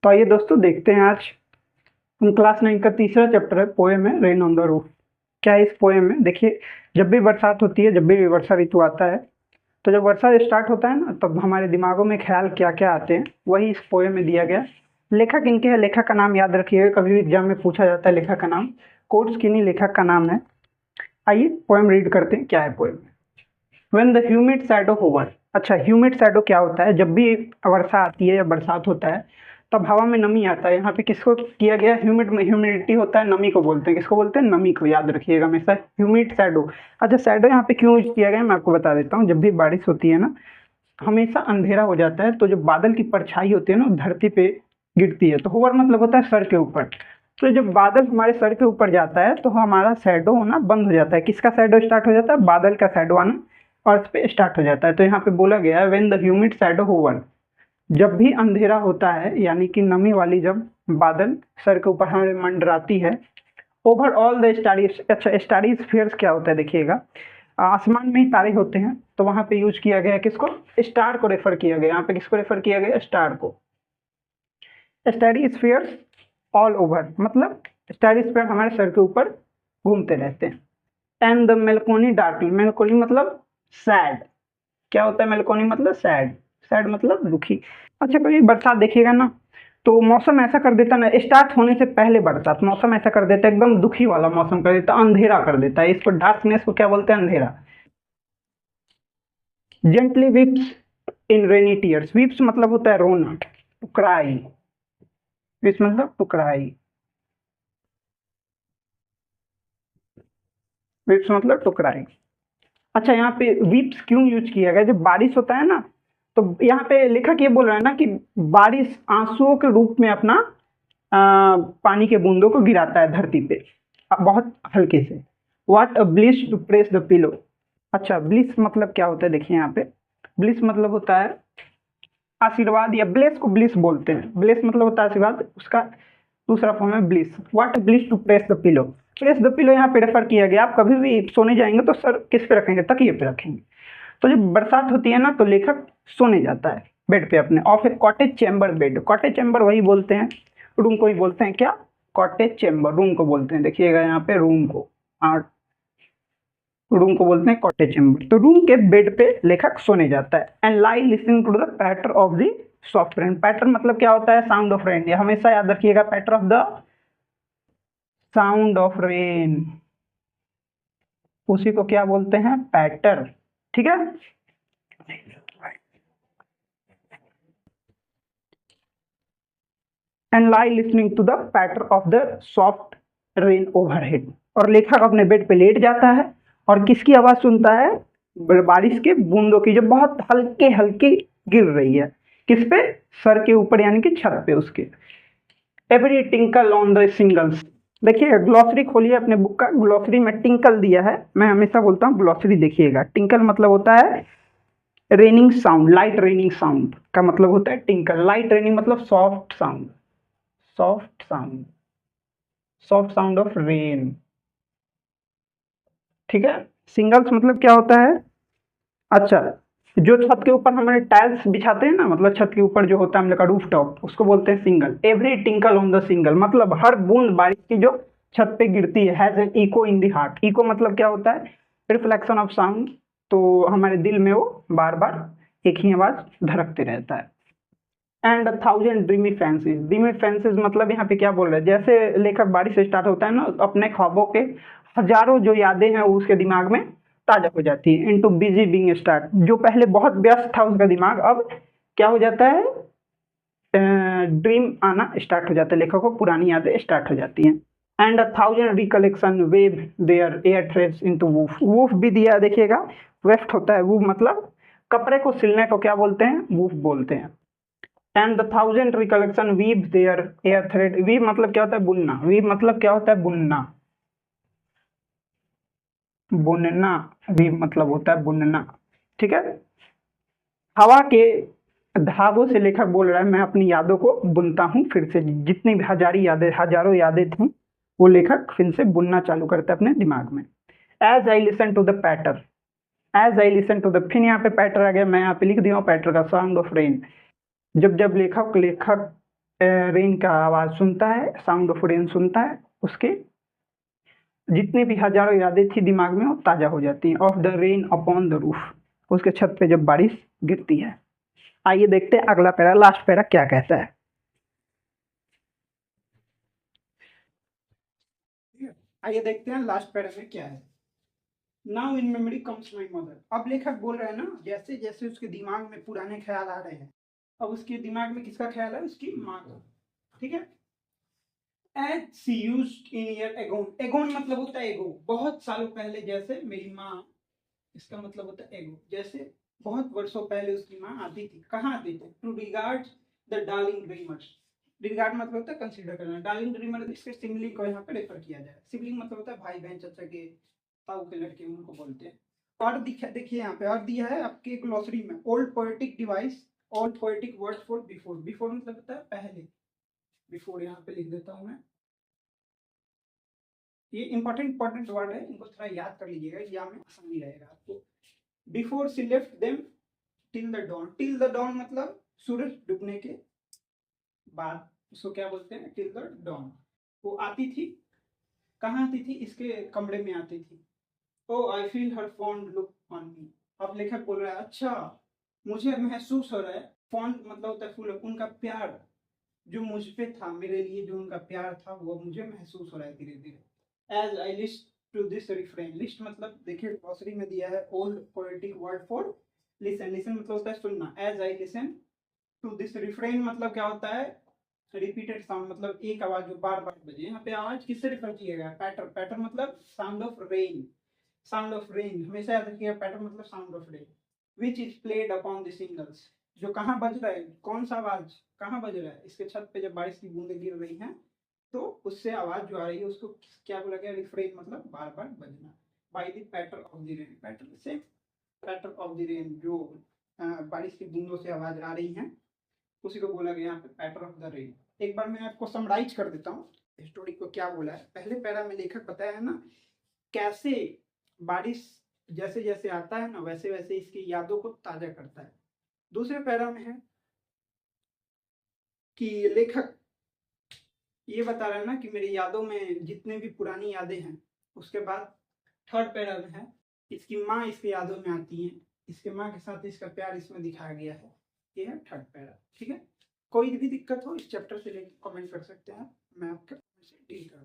तो आइए दोस्तों देखते हैं आज हम क्लास 9 का तीसरा चैप्टर है पोएम है रेन ऑन द रूफ। क्या है इस पोएम में? देखिए, जब भी बरसात होती है, जब भी वर्षा ऋतु आता है, तो जब वर्षा स्टार्ट होता है ना, तब हमारे दिमागों में ख्याल क्या क्या आते हैं, वही इस पोएम में दिया गया है। लेखक इनके है, लेखक का नाम याद रखिएगा, कभी भी एग्जाम में पूछा जाता है लेखक का नाम। कोट्स किन्हीं लेखक का नाम है। आइए पोएम रीड करते हैं, क्या है पोएम में। When the humid shadow hover. अच्छा, ह्यूमिड शैडो क्या होता है? जब भी वर्षा आती है या बरसात होता है, तब हवा में नमी आता है। यहाँ पे किसको किया गया? ह्यूमिड में ह्यूमिडिटी होता है, नमी को बोलते हैं। किसको बोलते हैं? नमी को। याद रखिएगा हमेशा ह्यूमिड शैडो। अच्छा, शैडो यहाँ पे क्यों यूज किया गया है मैं आपको बता देता हूँ। जब भी बारिश होती है ना, हमेशा अंधेरा हो जाता है, तो जो बादल की परछाई होती है ना, धरती पे गिरती है। तो होवर मतलब होता है सर के ऊपर। तो जब बादल हमारे सर के ऊपर जाता है, तो हमारा शैडो होना बंद हो जाता है। किसका शैडो स्टार्ट हो जाता है? बादल का शैडो आना अर्थ पे स्टार्ट हो जाता है। तो यहाँ पे बोला गया है when the humid shadow hover, जब भी अंधेरा होता है, यानी कि नमी वाली जब बादल सर के ऊपर हमारे मंडराती है, ओवर ऑल द स्टारीज। अच्छा, स्टारी स्फीयर्स क्या होता है देखिएगा, आसमान में ही तारे होते हैं, तो वहां पे यूज किया गया है किसको? स्टार को रेफर किया गया। यहाँ पे किसको रेफर किया गया? स्टार को। स्टारी स्फीयर्स ऑल ओवर, मतलब स्टारी स्फीयर हमारे सर के ऊपर घूमते रहते हैं। एंड द मेलकोनी डार्कली, मेलकोनी मतलब सैड। क्या होता है मेलकोनी? मतलब सैड। सैड मतलब दुखी। अच्छा, कभी बरसात देखिएगा ना, तो मौसम ऐसा कर देता ना, स्टार्ट होने से पहले बरसात मौसम ऐसा कर देता है, एकदम दुखी वाला मौसम कर देता है, अंधेरा कर देता है। इसको डार्कनेस को क्या बोलते हैं? अंधेरा। जेंटली वीप्स इन रेनी टीयर्स। वीप्स मतलब होता है रोना, टू क्राई। वीप्स मतलब टू क्राई। वीप्स मतलब टू क्राई। अच्छा, यहाँ पे वीप्स क्यों यूज किया गया? जब बारिश होता है ना, तो यहाँ पे लेखक ये बोल रहा है ना कि बारिश आंसुओं के रूप में अपना पानी के बूंदों को गिराता है धरती पे, बहुत हल्के से। What a bliss to press the pillow. अच्छा, ब्लिस मतलब क्या होता है? देखिए यहाँ पे ब्लिस मतलब होता है आशीर्वाद, या ब्लेस को ब्लिस बोलते हैं। ब्लेस मतलब होता है आशीर्वाद, उसका दूसरा फॉर्म है bliss. What bliss to press the pillow. Press the pillow यहाँ पे रेफर किया गया। आप कभी भी सोने जाएंगे तो सर किस पे रखेंगे? तकिए पे रखेंगे। तो जब बरसात होती है ना, तो लेखक सोने जाता है बेड पे अपने, और फिर cottage chamber bed. Cottage chamber वही बोलते हैं, रूम को ही बोलते हैं। क्या? कॉटेज चैम्बर रूम को बोलते हैं। देखिएगा यहाँ पे रूम को, रूम को बोलते हैं कॉटेज चैम्बर। तो रूम के बेड पे लेखक सोने जाता है। And lie listening to the patter of the soft rain. Patter मतलब क्या होता है? Sound of rain. ये हमेशा याद रखिएगा, patter of the sound of rain, उसी को क्या बोलते हैं? पैटर। ठीक है। And lie listening to the patter of the soft rain overhead. और लेखक अपने बेड पे लेट जाता है और किसकी आवाज सुनता है? बारिश के बूंदों की, जो बहुत हल्के हल्के गिर रही है। किस पे? सर के ऊपर, यानी कि छत पे उसके। Every tinkle on the singles. देखिए, ग्लॉसरी खोलिए अपने बुक का, ग्लॉसरी में टिंकल दिया है। मैं हमेशा बोलता हूँ ग्लॉसरी देखिएगा। टिंकल मतलब होता है raining sound, light raining sound का मतलब होता है टिंकल। लाइट रेनिंग मतलब soft sound, soft sound, soft sound of rain. ठीक है। सिंगल्स मतलब क्या होता है? अच्छा, जो छत के ऊपर हमारे टाइल्स बिछाते हैं ना, मतलब छत के ऊपर जो होता है हम लोग का रूफ टॉप, उसको बोलते हैं single. Every tinkle on the single मतलब हर बूंद बारिश की जो छत पे गिरती है, has an echo in the heart. Echo मतलब क्या होता है? Reflection of sound. तो हमारे दिल में वो बार बार एक ही आवाज धड़कते रहता है। And 1000 dreamy fancies. Dreamy fancies मतलब यहाँ पे क्या बोल रहे हैं? जैसे लेखक बारिश से स्टार्ट होता है ना, अपने ख्वाबों के हजारों जो यादें हैं वो उसके दिमाग में ताजा हो जाती है। इनटू बिजी बीइंग स्टार्ट, जो पहले बहुत व्यस्त था उसका दिमाग, अब क्या हो जाता है? ड्रीम आना स्टार्ट हो जाता है, लेखक को पुरानी यादें स्टार्ट हो जाती हैं। And 1000 recollection weave their air threads into woof. Woof भी दिया देखिएगा, वेफ्ट होता है वूफ, मतलब कपड़े को सिलने को क्या बोलते हैं? वूफ बोलते हैं। And the 1000 recollection weave their air thread. Weave मतलब क्या होता है? बुनना। वीव मतलब क्या होता है? बुनना, बुनना। वीव मतलब होता है बुनना। ठीक है। हवा के धागों से लेखक बोल रहा है मैं अपनी यादों को बुनता हूँ फिर से। जितनी भी हजारों यादें थी, वो लेखक फिर से बुनना चालू करता है अपने दिमाग में। As I listen to the patter, as I listen to the, फिर यहाँ पे पैटर आ गया, मैं यहाँ पे लिख दिया हूँ पैटर का, साउंड ऑफ रेन। जब जब लेखक लेखक रेन का आवाज़ सुनता है, साउंड ऑफ रेन सुनता है, उसके जितनी भी हजारों यादें थी दिमाग में वो ताज़ा हो जाती हैं। Of the rain upon the roof, उसके छत पे जब बारिश गिरती है। आइए देखते हैं अगला पैरा, लास्ट पैरा क्या कहता है। आइए देखते हैं लास्ट पैरा में क्या है। Now in memory comes my mother. अब लेखक बोल रहे हैं ना, जैसे जैसे उसके दिमाग में पुराने ख्याल आ रहे हैं, अब उसके दिमाग में किसका ख्याल है? उसकी माँ का। ठीक है। As she used in year agone, agone मतलब होता है एगो, बहुत सालों पहले, जैसे मेरी माँ, इसका मतलब होता है एगो, जैसे बहुत वर्षों पहले उसकी माँ आती थी। कहाँ आती थी? To regard the darling dreamers. Regard मतलब होता है कंसीडर करना, डार्लिंग ड्रीमर इसके सिबलिंग को यहाँ पे रेफर किया जाए। सिबलिंग मतलब होता है भाई बहन, चाचा के, ताऊ के लड़के, उनको बोलते हैं। और देखिए यहाँ पे और दिया है आपके ग्लोसरी में, old poetic device, old poetic word for before. Before मतलब होता है पहले, बिफोर यहाँ पे लिख देता हूँ मैं। ये इंपॉर्टेंट वर्ड है, इनको थोड़ा याद कर लीजिएगा, या में आसानी रहेगा आपको। Before she left them till the dawn, till the dawn मतलब सूरज डूबने के बाद, उसको क्या बोलते हैं? Till the dawn. वो आती थी, कहाँ आती थी? इसके कमरे में आती थी। Oh I feel her fond look on me. अब लेखक बोल रहा है, अच्छा मुझे महसूस हो रहा है, फॉन्ड मतलब होता है फूल, उनका प्यार जो मुझ पे था, मेरे लिए जो उनका प्यार था वो मुझे महसूस हो रहा है धीरे धीरे। As I list to this refrain, list मतलब देखिए ग्लॉसरी में दिया है old poetic word for listen. Listen मतलब होता है सुनना। As I listen to this refrain मतलब क्या होता है? रिपीटेड साउंड, मतलब एक आवाज जो बार बार बजे। यहाँ पे आवाज किससे रेफर किया गया? पैटर। पैटर मतलब sound of rain, sound of rain हमेशा याद रखिएगा। पैटर मतलब sound of rain, which is played upon the singles, जो कहाँ बज रहा है? कौन सा आवाज कहाँ बज रहा है? इसके छत पे जब बारिश की बूंदें गिर रही हैं तो उससे आवाज जो आ रही है उसको क्या बोला गया? रिफ्रेन मतलब बार बार बजना। By the patter of the rain, patter से पैटर ऑफ द रेन, जो बारिश की बूंदों से आवाज आ रही है उसी को बोला गया यहाँ पे पैटर ऑफ द रेन। एक बार मैं आपको समराइज कर देता हूँ स्टोरी को, क्या बोला है। पहले पैरा में लेखक बताया है ना कैसे बारिश जैसे जैसे आता है ना वैसे वैसे इसकी यादों को ताजा करता है। दूसरे पैरा में है कि लेखक ये बता रहा है ना कि मेरी यादों में जितने भी पुरानी यादें हैं। उसके बाद थर्ड पैरा में है इसकी माँ इसकी यादों में आती है, इसके माँ के साथ इसका प्यार इसमें दिखाया गया है। ये है थर्ड पैरा। ठीक है। कोई भी दिक्कत हो इस चैप्टर से लेकर कमेंट कर सकते हैं, मैं आपके डील कर